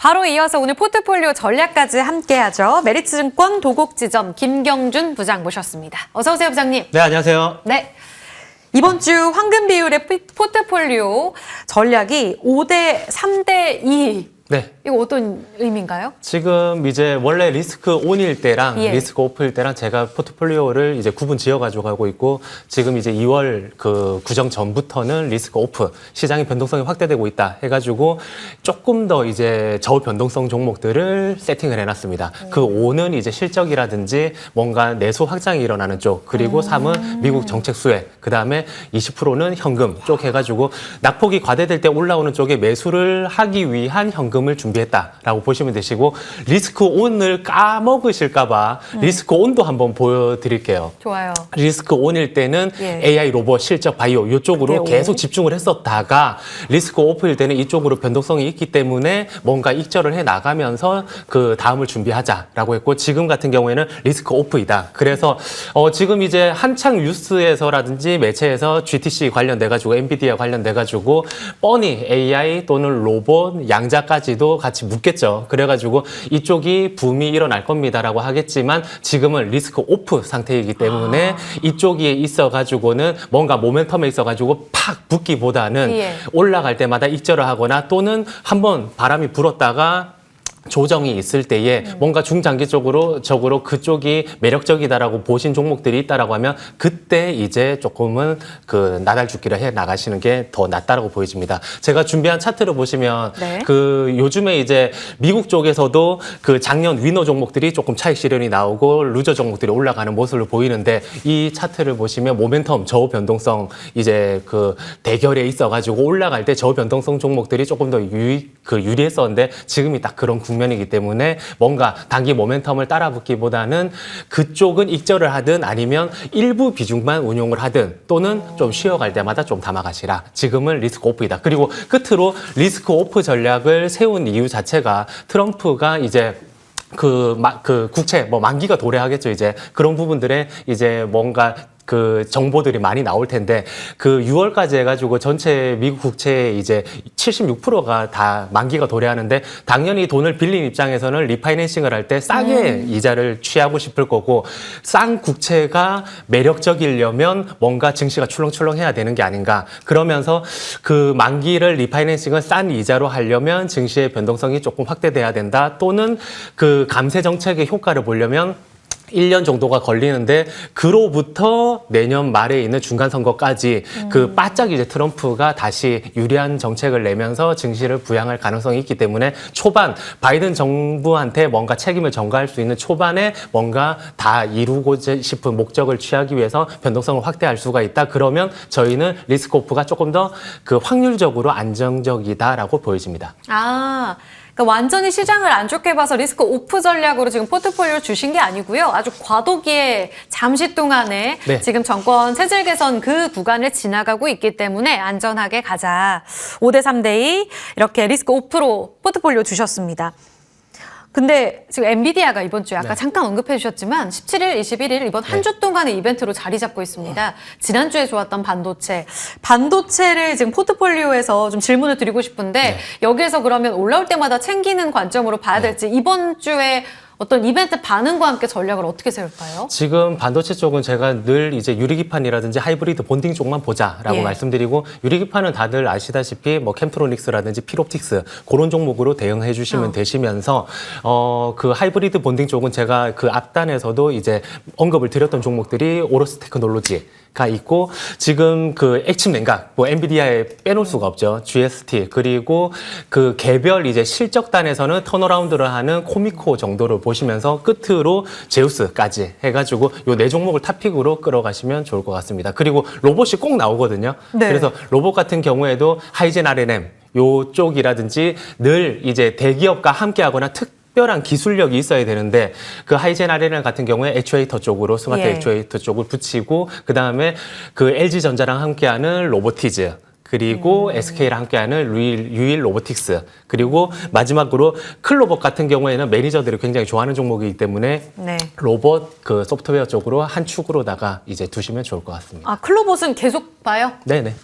바로 이어서 오늘 포트폴리오 전략까지 함께하죠. 메리츠증권 도곡지점 김경준 부장 모셨습니다. 어서 오세요, 부장님. 네, 안녕하세요. 네. 이번 주 황금 비율의 포트폴리오 전략이 5대 3대 2. 네. 이거 어떤 의미인가요? 지금 이제 원래 리스크 온일 때랑 예. 리스크 오프일 때랑 제가 포트폴리오를 이제 구분 지어 가지고 가고 있고, 지금 이제 2월 그 구정 전부터는 리스크 오프, 시장의 변동성이 확대되고 있다 해가지고 조금 더 이제 저변동성 종목들을 세팅을 해놨습니다. 그 5는 이제 실적이라든지 뭔가 내수 확장이 일어나는 쪽, 그리고 3은 미국 정책 수혜, 그 다음에 20%는 현금 쪽 해가지고 낙폭이 과대될 때 올라오는 쪽에 매수를 하기 위한 현금을 준비했다라고 보시면 되시고, 리스크 온을 까먹으실까봐 리스크 온도 한번 보여드릴게요. 좋아요. 리스크 온일 때는 예. AI 로봇, 실적 바이오 이쪽으로 네, 계속 집중을 했었다가, 리스크 오프일 때는 이쪽으로 변동성이 있기 때문에 뭔가 익절을 해 나가면서 그 다음을 준비하자라고 했고, 지금 같은 경우에는 리스크 오프이다. 그래서 지금 이제 한창 뉴스에서라든지 매체에서 GTC 관련돼 가지고 엔비디아 관련돼 가지고 뻔히 AI 또는 로봇, 양자까지도 같이 묶겠죠. 그래가지고 이쪽이 붐이 일어날 겁니다라고 하겠지만, 지금은 리스크 오프 상태이기 때문에 이쪽이 있어가지고는 뭔가 모멘텀에 있어가지고 팍 붙기보다는 예. 올라갈 때마다 익절을 하거나, 또는 한번 바람이 불었다가 조정이 있을 때에 뭔가 중장기적으로 그쪽이 매력적이다라고 보신 종목들이 있다라고 하면, 그때 이제 조금은 그 나달 죽기를 해 나가시는 게 더 낫다라고 보여집니다. 제가 준비한 차트를 보시면 네. 그 요즘에 이제 미국 쪽에서도 그 작년 위너 종목들이 조금 차익 실현이 나오고 루저 종목들이 올라가는 모습을 보이는데, 이 차트를 보시면 모멘텀 저변동성 이제 그 대결에 있어가지고 올라갈 때 저변동성 종목들이 조금 더 유리했었는데, 지금이 딱 그런 국면이기 때문에 뭔가 단기 모멘텀을 따라붙기보다는 그쪽은 익절을 하든 아니면 일부 비중만 운용을 하든, 또는 좀 쉬어갈 때마다 좀 담아가시라. 지금은 리스크 오프이다. 그리고 끝으로 리스크 오프 전략을 세운 이유 자체가, 트럼프가 이제 그 국채 만기가 도래하겠죠. 이제 그런 부분들에 이제 뭔가 그 정보들이 많이 나올 텐데, 그 6월까지 해가지고 전체 미국 국채의 이제 76%가 다 만기가 도래하는데, 당연히 돈을 빌린 입장에서는 리파이낸싱을 할 때 싸게 이자를 취하고 싶을 거고, 싼 국채가 매력적이려면 뭔가 증시가 출렁출렁해야 되는 게 아닌가. 그러면서 그 만기를 리파이낸싱을 싼 이자로 하려면 증시의 변동성이 조금 확대돼야 된다. 또는 그 감세 정책의 효과를 보려면 1년 정도가 걸리는데, 그로부터 내년 말에 있는 중간선거까지 그 바짝 이제 트럼프가 다시 유리한 정책을 내면서 증시를 부양할 가능성이 있기 때문에, 초반 바이든 정부한테 뭔가 책임을 전가할 수 있는 초반에 뭔가 다 이루고 싶은 목적을 취하기 위해서 변동성을 확대할 수가 있다. 그러면 저희는 리스크 오프가 조금 더 그 확률적으로 안정적이다라고 보여집니다. 그러니까 완전히 시장을 안 좋게 봐서 리스크 오프 전략으로 지금 포트폴리오를 주신 게 아니고요. 아주 과도기에 잠시 동안에 네. 지금 정권 세질 개선 그 구간을 지나가고 있기 때문에 안전하게 가자. 5대 3대 2 이렇게 리스크 오프로 포트폴리오 주셨습니다. 근데 지금 엔비디아가 이번 주에 아까 네. 잠깐 언급해 주셨지만 17일, 21일 이번 한 주 동안의 이벤트로 자리 잡고 있습니다. 지난주에 좋았던 반도체를 지금 포트폴리오에서 좀 질문을 드리고 싶은데, 네. 여기에서 그러면 올라올 때마다 챙기는 관점으로 봐야 될지, 이번 주에 어떤 이벤트 반응과 함께 전략을 어떻게 세울까요? 지금 반도체 쪽은 제가 늘 이제 유리기판이라든지 하이브리드 본딩 쪽만 보자라고 예. 말씀드리고, 유리기판은 다들 아시다시피 뭐 캠트로닉스라든지 필옵틱스 그런 종목으로 대응해 주시면 되시면서, 그 하이브리드 본딩 쪽은 제가 그 앞단에서도 이제 언급을 드렸던 종목들이 오로스 테크놀로지 가 있고, 지금 그 액침 냉각, 뭐 엔비디아에 빼놓을 수가 없죠. GST, 그리고 그 개별 이제 실적단에서는 턴어라운드를 하는 코미코 정도를 보시면서, 끝으로 제우스까지 해가지고 요 네 종목을 탑픽으로 끌어가시면 좋을 것 같습니다. 그리고 로봇이 꼭 나오거든요. 네. 그래서 로봇 같은 경우에도 하이젠 R&M 요쪽이라든지 늘 이제 대기업과 함께하거나 특별한 기술력이 있어야 되는데, 그 하이젠 R&M 같은 경우에 액추에이터 쪽으로, 스마트 예. 액추에이터 쪽을 붙이고, 그 다음에 그 LG전자랑 함께하는 로보티즈, 그리고 SK랑 함께하는 유일 로보틱스, 그리고 마지막으로 클로버 같은 경우에는 매니저들이 굉장히 좋아하는 종목이기 때문에 네. 로봇 그 소프트웨어 쪽으로 한 축으로다가 이제 두시면 좋을 것 같습니다. 아, 클로봇은 계속 봐요? 네네.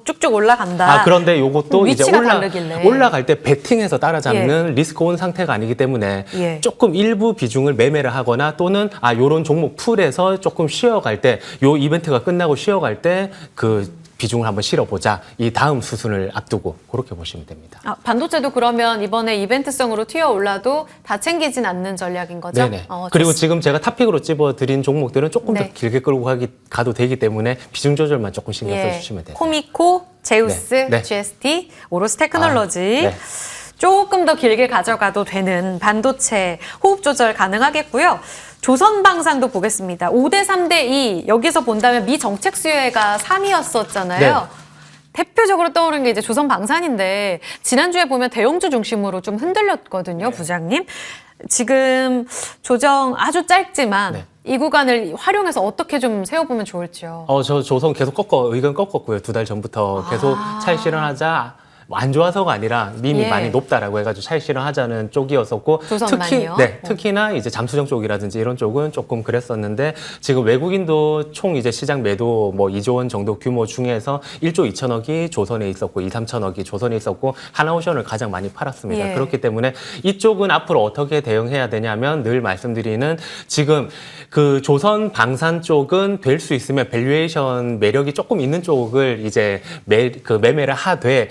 쭉쭉 올라간다. 그런데 요것도 이제 위치가 다르길래. 올라갈 때 베팅해서 따라잡는 리스크 온 상태가 아니기 때문에 예. 조금 일부 비중을 매매를 하거나 또는 요런 종목 풀에서 조금 쉬어갈 때, 요 이벤트가 끝나고 쉬어갈 때 그 비중을 한번 실어보자. 이 다음 수순을 앞두고 그렇게 보시면 됩니다. 반도체도 그러면 이번에 이벤트성으로 튀어 올라도 다 챙기진 않는 전략인 거죠? 네네. 그리고 지금 제가 탑픽으로 집어드린 종목들은 조금 네. 더 길게 끌고 가도 되기 때문에 비중 조절만 조금 신경 써주시면 돼요. 코미코, 제우스, 네. 네. GST, 오로스 테크놀로지. 네. 조금 더 길게 가져가도 되는 반도체 호흡 조절 가능하겠고요. 조선방산도 보겠습니다. 5대 3대 2. 여기서 본다면 미 정책 수혜가 3위였었잖아요. 네. 대표적으로 떠오른 게 이제 조선방산인데 지난주에 보면 대형주 중심으로 좀 흔들렸거든요, 부장님. 지금 조정 아주 짧지만 네. 이 구간을 활용해서 어떻게 좀 세워보면 좋을지요. 저 조선 계속 의견 꺾었고요. 2달 전부터 계속 차익 실현하자. 안 좋아서가 아니라 이미 예. 많이 높다라고 해가지고 차익 실현하자는 쪽이었었고 조선만요? 특히나 이제 잠수정 쪽이라든지 이런 쪽은 조금 그랬었는데 지금 외국인도 총 이제 시장 매도 뭐 2조 원 정도 규모 중에서 1조 2천억이 조선에 있었고 2, 3천억이 조선에 있었고 하나오션을 가장 많이 팔았습니다. 예. 그렇기 때문에 이쪽은 앞으로 어떻게 대응해야 되냐면 늘 말씀드리는 지금 그 조선 방산 쪽은 될 수 있으면 밸류에이션 매력이 조금 있는 쪽을 이제 매매를 하되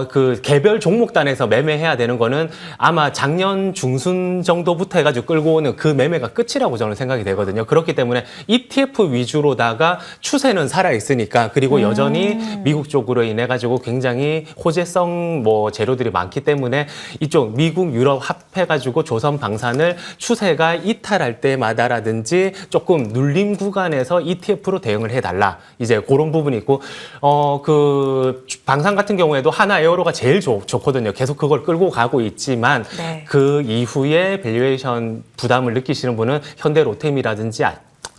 그 개별 종목단에서 매매해야 되는 거는 아마 작년 중순 정도부터 해가지고 끌고 오는 그 매매가 끝이라고 저는 생각이 되거든요. 그렇기 때문에 ETF 위주로다가 추세는 살아있으니까 그리고 여전히 미국 쪽으로 인해가지고 굉장히 호재성 뭐 재료들이 많기 때문에 이쪽 미국, 유럽 합해가지고 조선 방산을 추세가 이탈할 때마다라든지 조금 눌림 구간에서 ETF로 대응을 해달라. 이제 그런 부분이 있고 그 방산 같은 경우에도 하나 에어로가 제일 좋거든요. 계속 그걸 끌고 가고 있지만 네. 그 이후에 밸류에이션 부담을 느끼시는 분은 현대로템이라든지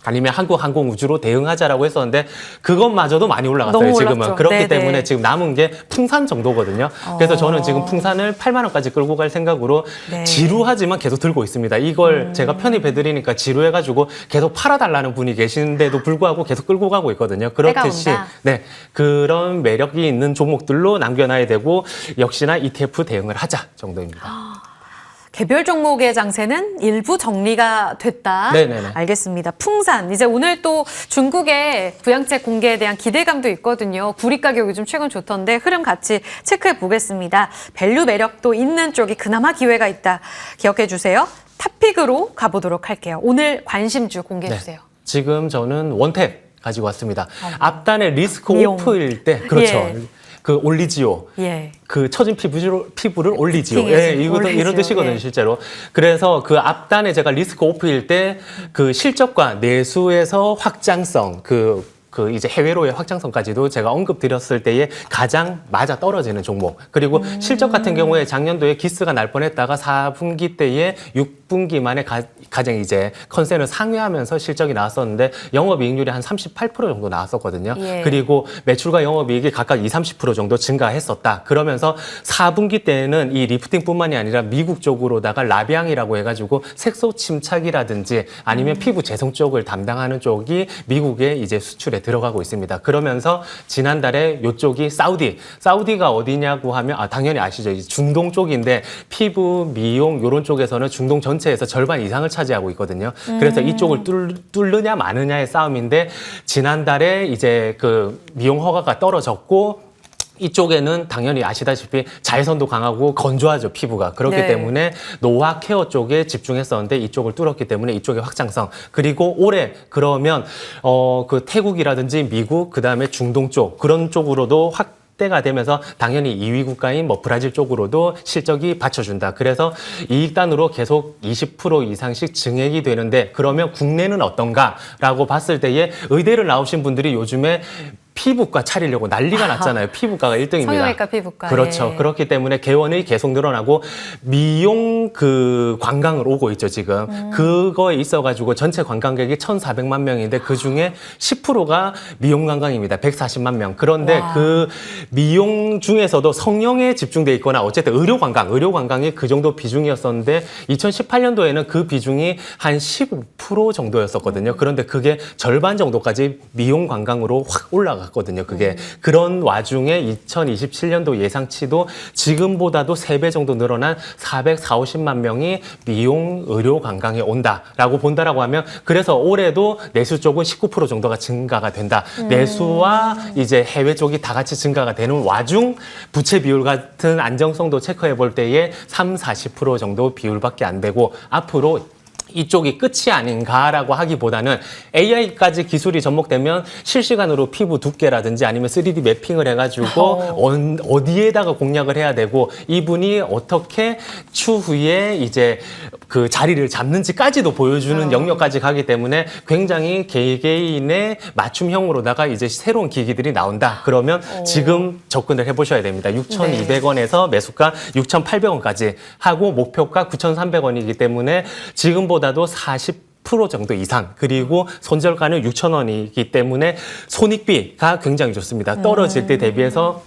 아니면 한국항공우주로 대응하자라고 했었는데 그것마저도 많이 올라갔어요. 너무 지금은. 올랐죠. 그렇기 네네. 때문에 지금 남은 게 풍산 정도거든요. 그래서 저는 지금 풍산을 8만 원까지 끌고 갈 생각으로 네. 지루하지만 계속 들고 있습니다. 이걸 제가 편입해드리니까 지루해가지고 계속 팔아달라는 분이 계신데도 불구하고 계속 끌고 가고 있거든요. 그렇듯이 때가 온다. 네, 그런 매력이 있는 종목들로 남겨놔야 되고 역시나 ETF 대응을 하자 정도입니다. 개별 종목의 장세는 일부 정리가 됐다. 네네네. 알겠습니다. 풍산. 이제 오늘 또 중국의 부양책 공개에 대한 기대감도 있거든요. 구리 가격 요즘 최근 좋던데 흐름 같이 체크해 보겠습니다. 밸류 매력도 있는 쪽이 그나마 기회가 있다. 기억해 주세요. 탑픽으로 가보도록 할게요. 오늘 관심주 공개해 주세요. 지금 저는 원택 가지고 왔습니다. 앞단에 리스크 미용. 오프일 때 그렇죠. 예. 그 올리지오. 예. 그 처진 피부를 올리지요. 팅해서 예, 이런 올리지요. 뜻이거든요, 예. 실제로. 그래서 그 앞단에 제가 리스크 오프일 때 그 실적과 내수에서 확장성, 그 이제 해외로의 확장성까지도 제가 언급드렸을 때에 가장 맞아 떨어지는 종목. 그리고 실적 같은 경우에 작년도에 기스가 날 뻔했다가 4분기 때에 6분기 만에 가장 이제 컨센을 상회하면서 실적이 나왔었는데 영업이익률이 한 38% 정도 나왔었거든요. 예. 그리고 매출과 영업이익이 각각 20-30% 정도 증가했었다. 그러면서 4분기 때에는 이 리프팅뿐만이 아니라 미국 쪽으로다가 라비앙이라고 해가지고 색소 침착이라든지 아니면 피부 재성 쪽을 담당하는 쪽이 미국에 이제 수출에 들어가고 있습니다. 그러면서 지난달에 이쪽이 사우디가 어디냐고 하면 당연히 아시죠. 이 중동 쪽인데 피부, 미용 이런 쪽에서는 중동 전체에서 절반 이상을 차지하고 있거든요. 그래서 이쪽을 뚫느냐 마느냐의 싸움인데 지난달에 이제 그 미용 허가가 떨어졌고 이쪽에는 당연히 아시다시피 자외선도 강하고 건조하죠, 피부가. 그렇기 네. 때문에 노화 케어 쪽에 집중했었는데 이쪽을 뚫었기 때문에 이쪽의 확장성. 그리고 올해 그러면 그 태국이라든지 미국, 그다음에 중동 쪽 그런 쪽으로도 때가 되면서 당연히 2위 국가인 뭐 브라질 쪽으로도 실적이 받쳐준다. 그래서 이익단으로 계속 20% 이상씩 증액이 되는데 그러면 국내는 어떤가라고 봤을 때에 의대를 나오신 분들이 요즘에 피부과 차리려고 난리가 났잖아요. 피부과가 1등입니다. 성형외과 피부과. 그렇죠. 예. 그렇기 때문에 개원이 계속 늘어나고 미용 그 관광을 오고 있죠, 지금. 그거에 있어가지고 전체 관광객이 1,400만 명인데 그 중에 10%가 미용 관광입니다. 140만 명. 그런데 와. 그 미용 중에서도 성형에 집중돼 있거나 어쨌든 의료 관광이 그 정도 비중이었었는데 2018년도에는 그 비중이 한 15% 정도였었거든요. 그런데 그게 절반 정도까지 미용 관광으로 확 올라갔거든요. 그게 그런 와중에 2027년도 예상치도 지금보다도 3배 정도 늘어난 450만 명이 미용 의료 관광에 온다라고 본다라고 하면 그래서 올해도 내수 쪽은 19% 정도가 증가가 된다. 내수와 이제 해외 쪽이 다 같이 증가가 되는 와중 부채 비율 같은 안정성도 체크해 볼 때에 40% 정도 비율밖에 안 되고 앞으로 이쪽이 끝이 아닌가라고 하기보다는 AI까지 기술이 접목되면 실시간으로 피부 두께라든지 아니면 3D 매핑을 해가지고 어디에다가 공략을 해야 되고 이분이 어떻게 추후에 이제 그 자리를 잡는지까지도 보여주는 영역까지 가기 때문에 굉장히 개개인의 맞춤형으로다가 이제 새로운 기기들이 나온다. 그러면 지금 접근을 해보셔야 됩니다. 6,200원에서 매수가 6,800원까지 하고 목표가 9,300원이기 때문에 지금보다도 40% 정도 이상 그리고 손절가는 6,000원이기 때문에 손익비가 굉장히 좋습니다. 떨어질 때 대비해서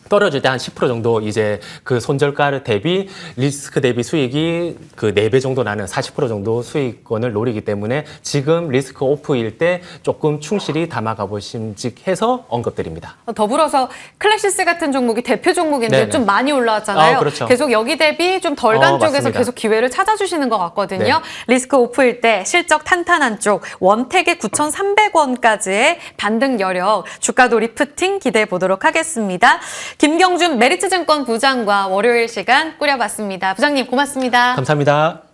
떨어질 때 한 10% 정도 이제 그 손절가 대비 리스크 대비 수익이 그 4배 정도 나는 40% 정도 수익권을 노리기 때문에 지금 리스크 오프일 때 조금 충실히 담아가 보심직해서 언급드립니다. 더불어서 클래시스 같은 종목이 대표 종목인데 네네. 좀 많이 올라왔잖아요. 그렇죠. 계속 여기 대비 좀 덜 간 쪽에서 맞습니다. 계속 기회를 찾아주시는 것 같거든요. 네. 리스크 오프일 때 실적 탄탄한 쪽 원택의 9,300원까지의 반등 여력 주가도 리프팅 기대해 보도록 하겠습니다. 김경준 메리츠증권 부장과 월요일 시간 꾸려봤습니다. 부장님 고맙습니다. 감사합니다.